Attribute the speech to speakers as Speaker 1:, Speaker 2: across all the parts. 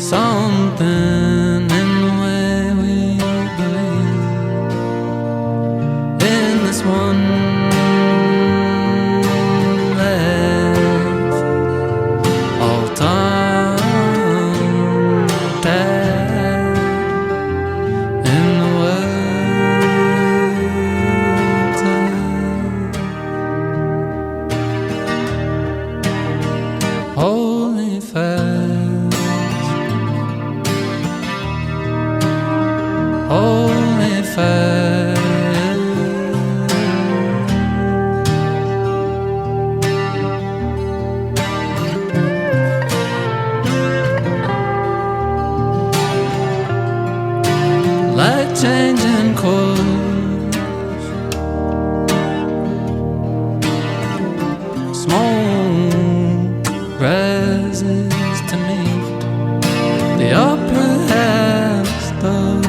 Speaker 1: something in the way we believe in this one last all-time tag in the world's eye. Holy fast, holy fast. Light changing course, smoke rises to meet the upper half stars,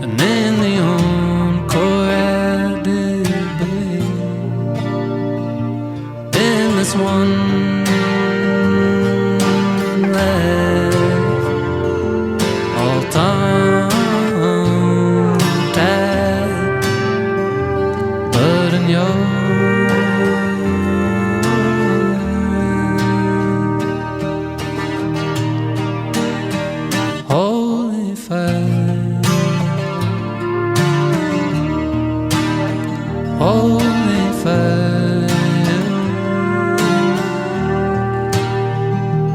Speaker 1: and in the encore I did believe in this one last all-time tag, but in your holy fast, holy fast,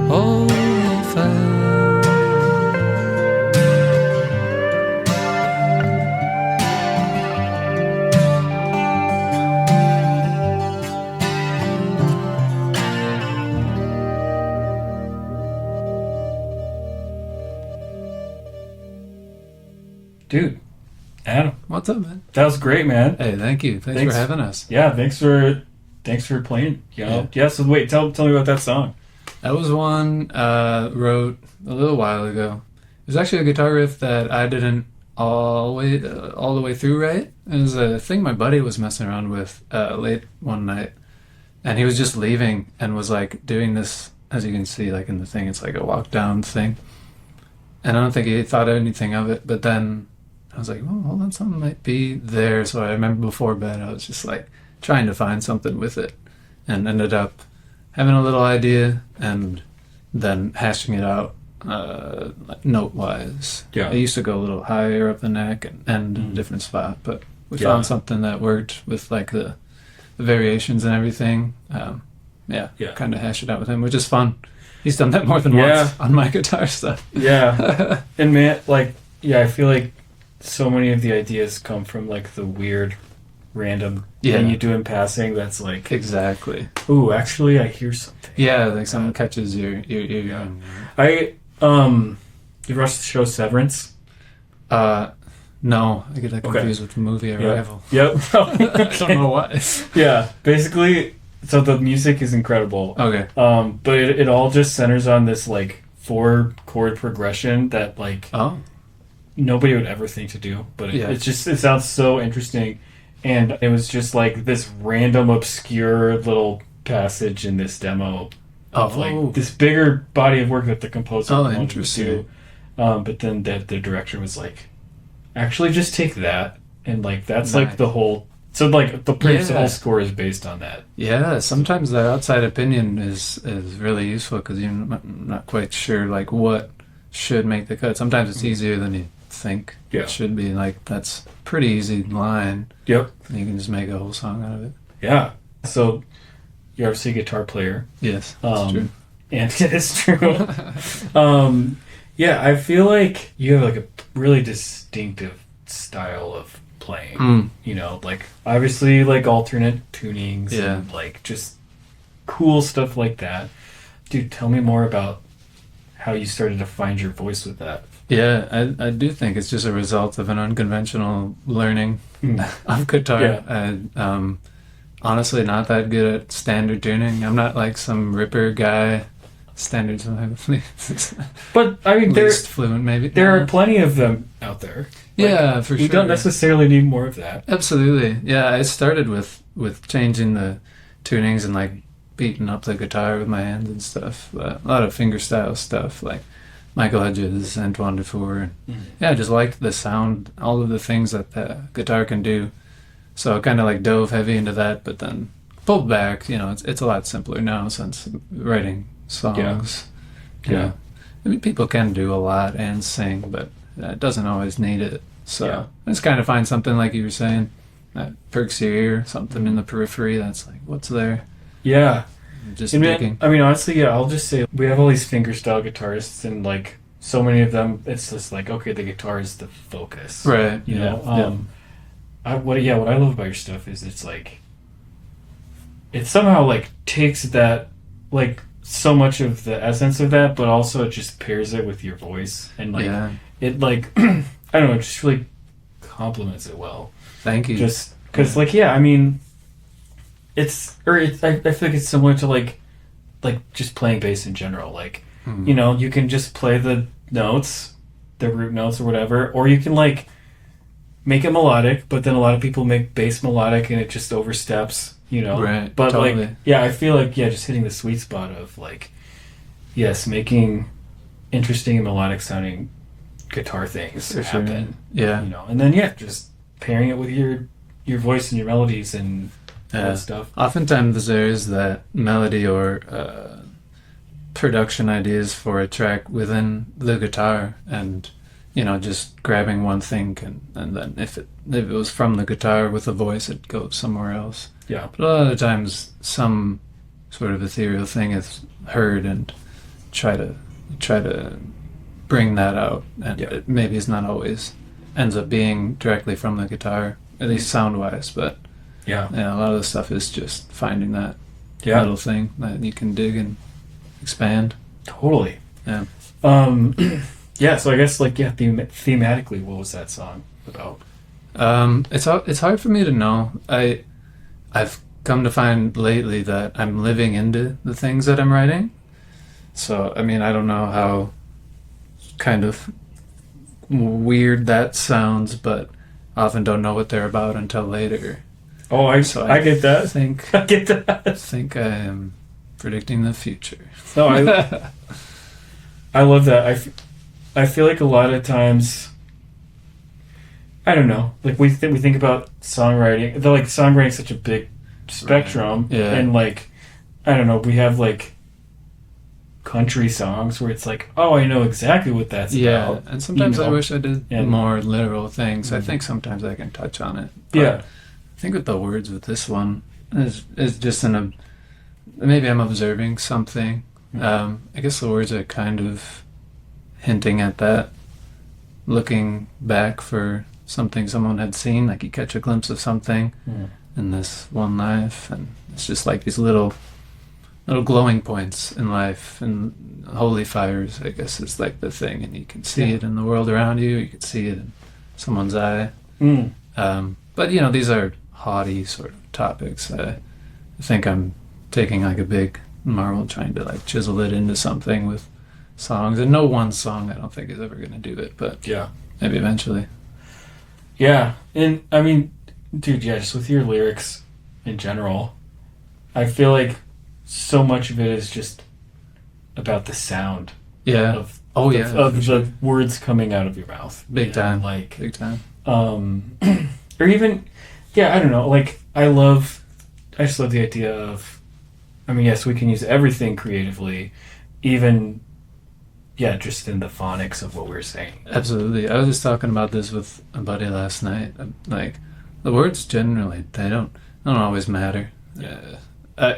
Speaker 1: holy fast.
Speaker 2: Dude, Adam,
Speaker 1: What's up, man?
Speaker 2: that was great, man.
Speaker 1: Hey, thank you. Thanks
Speaker 2: Thanks.
Speaker 1: for having us.
Speaker 2: Yeah, thanks for playing. You know? Yeah. So wait, tell me about that song.
Speaker 1: That was one wrote a little while ago. It was actually a guitar riff that I didn't all the way through right. It was a thing my buddy was messing around with late one night, and he was just leaving and was like doing this, as you can see, like in the thing, it's like a walk down thing. And I don't think he thought anything of it, but then I was like, oh, hold on, something might be there. So I remember before bed, I was just like trying to find something with it, and ended up having a little idea and then hashing it out note wise.
Speaker 2: Yeah.
Speaker 1: I used to go a little higher up the neck and end in a different spot, but we
Speaker 2: Yeah.
Speaker 1: found something that worked with like the variations and everything.
Speaker 2: Yeah.
Speaker 1: Kind of hash it out with him, which is fun. He's done that more than
Speaker 2: Yeah.
Speaker 1: once on my guitar stuff.
Speaker 2: Yeah. And man, like, yeah, I feel like so many of the ideas come from like the weird, random thing you do in passing that's like,
Speaker 1: Exactly.
Speaker 2: ooh, actually, I hear something.
Speaker 1: Yeah, like someone catches your
Speaker 2: Yeah. You watched the show Severance?
Speaker 1: No, I get that
Speaker 2: Okay.
Speaker 1: confused with the movie Arrival.
Speaker 2: Yep.
Speaker 1: I don't know why.
Speaker 2: Yeah, basically, so the music is incredible.
Speaker 1: Okay.
Speaker 2: But it all just centers on this like 4-chord progression that like
Speaker 1: Oh.
Speaker 2: nobody would ever think to do, but
Speaker 1: Yeah.
Speaker 2: it sounds so interesting. And it was just like this random obscure little passage in this demo of like this bigger body of work that the composer wanted to
Speaker 1: interesting.
Speaker 2: do. But then the director was like, actually just take that and like that's like
Speaker 1: Nice.
Speaker 2: the whole, so like the pretty
Speaker 1: Yeah.
Speaker 2: whole score is based on that.
Speaker 1: Yeah, sometimes the outside opinion is really useful because you're not quite sure like what should make the cut. Sometimes it's easier than you think
Speaker 2: Yeah.
Speaker 1: it should be. Like that's pretty easy line.
Speaker 2: Yep.
Speaker 1: And you can just make a whole song out of it.
Speaker 2: Yeah. So you're obviously a guitar player.
Speaker 1: Yes, that's true.
Speaker 2: And it's true. Yeah, I feel like you have like a really distinctive style of playing. You know, like obviously like alternate tunings and like just cool stuff like that. Dude, tell me more about how you started to find your voice with that.
Speaker 1: Yeah, I do think it's just a result of an unconventional learning of guitar.
Speaker 2: Yeah.
Speaker 1: Honestly, not that good at standard tuning. I'm not like some ripper guy. Standards,
Speaker 2: but I mean,
Speaker 1: least fluent maybe.
Speaker 2: There are plenty of them out there.
Speaker 1: Yeah, for sure.
Speaker 2: We don't necessarily need more of that.
Speaker 1: Absolutely. Yeah, I started with changing the tunings and like beating up the guitar with my hands and stuff. But a lot of fingerstyle stuff like Michael Hedges, Antoine Dufour. And yeah, I just liked the sound, all of the things that the guitar can do. So I kind of like dove heavy into that, but then pulled back. You know, it's a lot simpler now since writing songs. Yeah. I mean, people can do a lot and sing, but it doesn't always need it. So I just kind of find something like you were saying that perks your ear, something in the periphery that's like, what's there?
Speaker 2: Yeah.
Speaker 1: Just digging.
Speaker 2: I mean, honestly, yeah, I'll just say we have all these fingerstyle guitarists, and like so many of them, it's just like, okay, the guitar is the focus,
Speaker 1: Right.
Speaker 2: You know. What I love about your stuff is it's like it somehow like takes that like so much of the essence of that, but also it just pairs it with your voice, and like it like I don't know, it just really complements it well.
Speaker 1: Thank you.
Speaker 2: Just because like I mean. I feel like it's similar to like just playing bass in general. Like, you know, you can just play the notes, the root notes or whatever, or you can like make it melodic, but then a lot of people make bass melodic and it just oversteps, you know.
Speaker 1: Right.
Speaker 2: But
Speaker 1: totally.
Speaker 2: like, yeah, I feel like just hitting the sweet spot of like, yes, making interesting and melodic sounding guitar things happen.
Speaker 1: Yeah.
Speaker 2: You know, and then just pairing it with your voice and your melodies and that stuff.
Speaker 1: Oftentimes there is that melody or production ideas for a track within the guitar, and you know, just grabbing one thing and then if it was from the guitar with the voice, it goes somewhere else.
Speaker 2: Yeah.
Speaker 1: But a lot of the times some sort of ethereal thing is heard and try to bring that out, and it maybe it's not always ends up being directly from the guitar, at least sound wise, but yeah, a lot of the stuff is just finding that little thing that you can dig and expand.
Speaker 2: Totally.
Speaker 1: Yeah.
Speaker 2: So I guess like thematically, what was that song about?
Speaker 1: It's hard for me to know. I've come to find lately that I'm living into the things that I'm writing. So I mean, I don't know how kind of weird that sounds, but often don't know what they're about until later.
Speaker 2: Oh, I get that. I get that.
Speaker 1: I think I am predicting the future.
Speaker 2: No, I love that. I feel like a lot of times, I don't know, like we think about songwriting. Like songwriting's such a big spectrum, and like I don't know, we have like country songs where it's like, oh, I know exactly what that's about.
Speaker 1: And sometimes I wish I did more literal things. I think sometimes I can touch on it. But I think with the words with this one is just maybe I'm observing something. I guess the words are kind of hinting at that, looking back for something someone had seen, like you catch a glimpse of something in this one life, and it's just like these little glowing points in life, and holy fires, I guess, is like the thing, and you can see it in the world around you can see it in someone's eye. But you know, these are haughty sort of topics. I think I'm taking like a big marble, trying to like chisel it into something with songs, and no one song I don't think is ever going to do it, but maybe eventually. And
Speaker 2: I mean, dude, just with your lyrics in general, I feel like so much of it is just about the sound of the words coming out of your mouth.
Speaker 1: Big time.
Speaker 2: Or even I don't know, like I just love the idea of, I mean, yes, we can use everything creatively, even just in the phonics of what we're saying.
Speaker 1: Absolutely. I was just talking about this with a buddy last night. Like, the words generally, they don't always matter.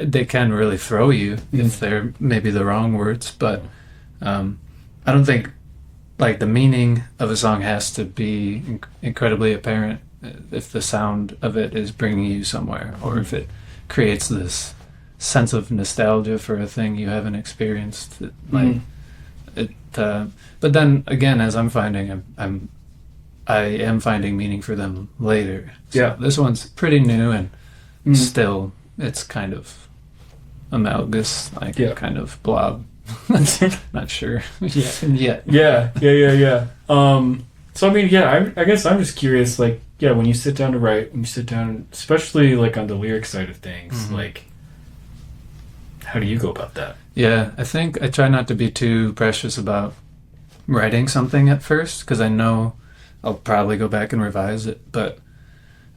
Speaker 1: They can really throw you if they're maybe the wrong words, but I don't think like the meaning of a song has to be incredibly apparent if the sound of it is bringing you somewhere, or if it creates this sense of nostalgia for a thing you haven't experienced. But then again, as I'm finding, I am finding meaning for them later. So this one's pretty new, and still it's kind of amalgamous, kind of blob. Not sure yet.
Speaker 2: So I mean, I guess I'm just curious, like, when you sit down to write, especially like on the lyric side of things, like, how do you go about that?
Speaker 1: Yeah, I think I try not to be too precious about writing something at first because I know I'll probably go back and revise it. But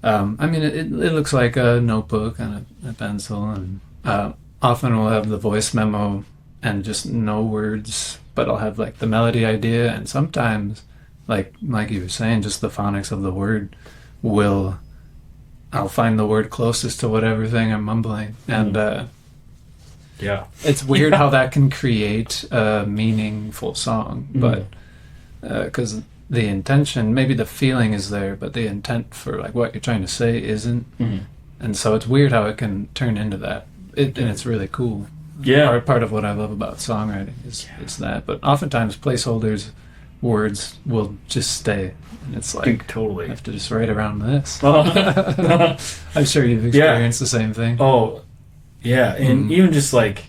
Speaker 1: I mean, it looks like a notebook and a pencil, and often we'll have the voice memo and just no words, but I'll have like the melody idea, and sometimes, like you were saying, just the phonics of the word will. I'll find the word closest to whatever thing I'm mumbling, and
Speaker 2: yeah,
Speaker 1: it's weird how that can create a meaningful song, but because the intention, maybe the feeling is there, but the intent for like what you're trying to say isn't, and so it's weird how it can turn into that. And it's really cool.
Speaker 2: Yeah,
Speaker 1: Part of what I love about songwriting is that. But oftentimes placeholders, words will just stay, and it's like
Speaker 2: totally.
Speaker 1: I have to just write around this.
Speaker 2: Oh.
Speaker 1: I'm sure you've experienced the same thing.
Speaker 2: Oh, yeah, and even just like,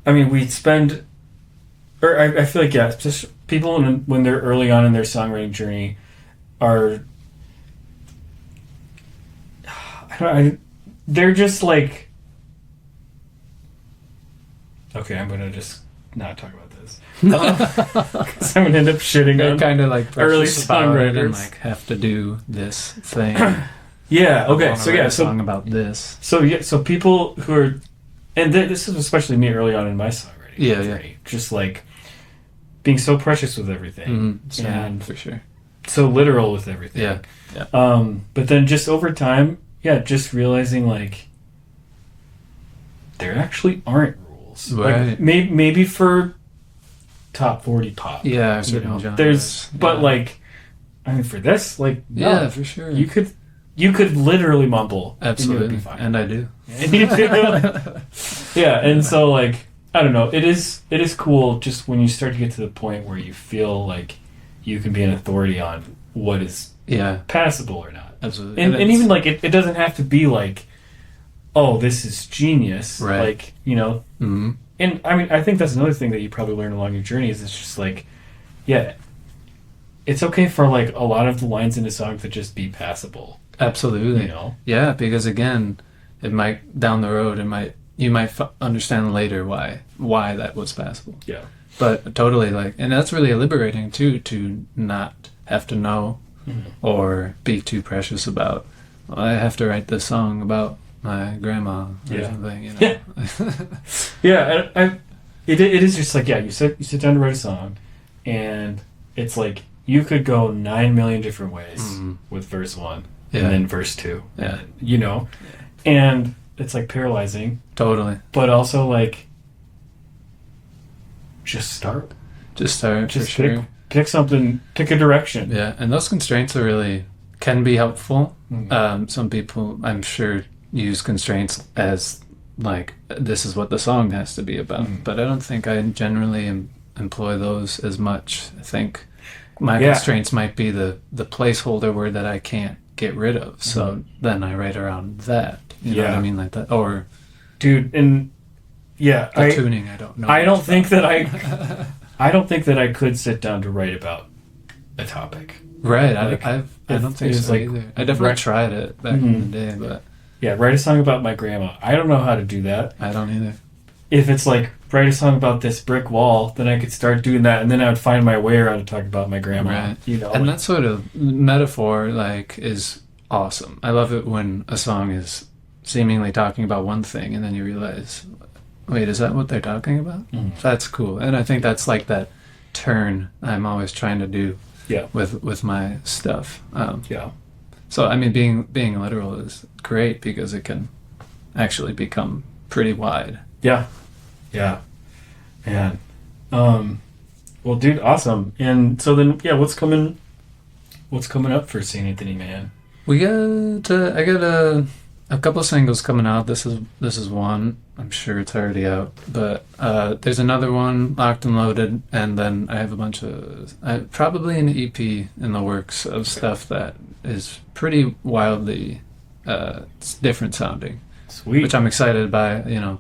Speaker 2: I mean, we spend, or I feel like just people when they're early on in their songwriting journey are, they're just like, okay, I'm gonna just not talk about this because I'm gonna end up shitting
Speaker 1: They're
Speaker 2: on
Speaker 1: kind of like
Speaker 2: early
Speaker 1: songwriters and
Speaker 2: songwriters.
Speaker 1: like have to do this thing.
Speaker 2: Yeah. Okay.
Speaker 1: Wanna
Speaker 2: So
Speaker 1: write
Speaker 2: yeah.
Speaker 1: a song about this.
Speaker 2: So people who are, and this is especially me early on in my songwriting journey, just like being so precious with everything, and
Speaker 1: for sure,
Speaker 2: so literal with everything.
Speaker 1: Yeah.
Speaker 2: But then just over time, just realizing like there actually aren't rules.
Speaker 1: Right.
Speaker 2: Like maybe for top 40 pop.
Speaker 1: Yeah, certain genres.
Speaker 2: There's, but like, I mean, for this, like, no,
Speaker 1: yeah, for sure,
Speaker 2: you could literally mumble,
Speaker 1: absolutely,
Speaker 2: and it would be fine.
Speaker 1: and I do.
Speaker 2: And you do. Yeah, and so like, I don't know, it is cool just when you start to get to the point where you feel like you can be an authority on what is passable or not.
Speaker 1: Absolutely,
Speaker 2: and even like it doesn't have to be like, oh, this is genius,
Speaker 1: right?
Speaker 2: Like, you know. Mm-hmm. And I mean, I think that's another thing that you probably learn along your journey is it's just like, it's okay for like a lot of the lines in a song to just be passable.
Speaker 1: Absolutely.
Speaker 2: You know?
Speaker 1: Yeah, because again, it might down the road, you might understand later why that was passable.
Speaker 2: Yeah.
Speaker 1: But totally, like, and that's really liberating too, to not have to know or be too precious about. Well, I have to write this song about my grandma or something, you know.
Speaker 2: Yeah. It is just like, you sit down to write a song, and it's like you could go 9 million different ways with verse 1 and then verse 2.
Speaker 1: Yeah.
Speaker 2: You know? And it's like paralyzing.
Speaker 1: Totally.
Speaker 2: But also like just start.
Speaker 1: Just for sure.
Speaker 2: Pick something, pick a direction.
Speaker 1: Yeah, and those constraints can be helpful. Some people, I'm sure, use constraints as like, this is what the song has to be about. But I don't think I generally employ those as much. I think my constraints might be the placeholder word that I can't get rid of. So then I write around that. You know what I mean? Like that. Or,
Speaker 2: dude, and
Speaker 1: tuning, I don't know.
Speaker 2: I don't think that I could sit down to write about a topic.
Speaker 1: Right.
Speaker 2: Like,
Speaker 1: I don't think so either. I definitely tried it back in the day, but
Speaker 2: write a song about my grandma. I don't know how to do that.
Speaker 1: I don't either.
Speaker 2: If it's like, write a song about this brick wall, then I could start doing that, and then I would find my way around to talk about my grandma.
Speaker 1: Right.
Speaker 2: You know,
Speaker 1: and that sort of metaphor, like, is awesome. I love it when a song is seemingly talking about one thing, and then you realize, wait, is that what they're talking about? That's cool. And I think that's like that turn I'm always trying to do with my stuff. So, I mean, being literal is great because it can actually become pretty wide.
Speaker 2: Yeah. Man. Well, dude, awesome. And so then, what's coming up for St. Anthony Man?
Speaker 1: I got a couple singles coming out. This is one. I'm sure it's already out. But there's another one, locked and loaded, and then I have a bunch of probably an EP in the works of stuff that is pretty wildly it's different sounding.
Speaker 2: Sweet.
Speaker 1: Which I'm excited by. You know,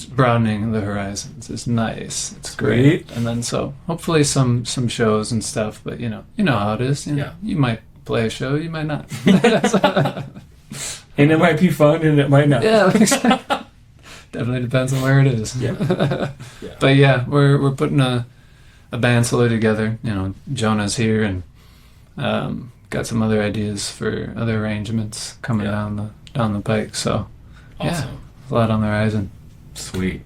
Speaker 1: broadening the horizons is nice. It's great. And then so hopefully some shows and stuff. But you know how it is. You might play a show, you might not.
Speaker 2: And it might be fun, and it might not.
Speaker 1: Yeah, exactly. Definitely depends on where it is.
Speaker 2: Yeah. Yeah.
Speaker 1: But yeah, we're putting a band solo together. You know, Jonah's here and got some other ideas for other arrangements coming down the pike. So
Speaker 2: Awesome.
Speaker 1: a lot on the horizon.
Speaker 2: Sweet.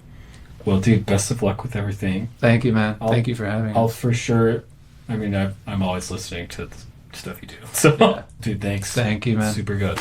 Speaker 2: Well, dude, best of luck with everything.
Speaker 1: Thank you, man. Thank you for having me.
Speaker 2: I'll for sure. I mean, I'm always listening to the stuff you do. So,
Speaker 1: Yeah.
Speaker 2: dude, thanks.
Speaker 1: Thank you, man.
Speaker 2: Super good.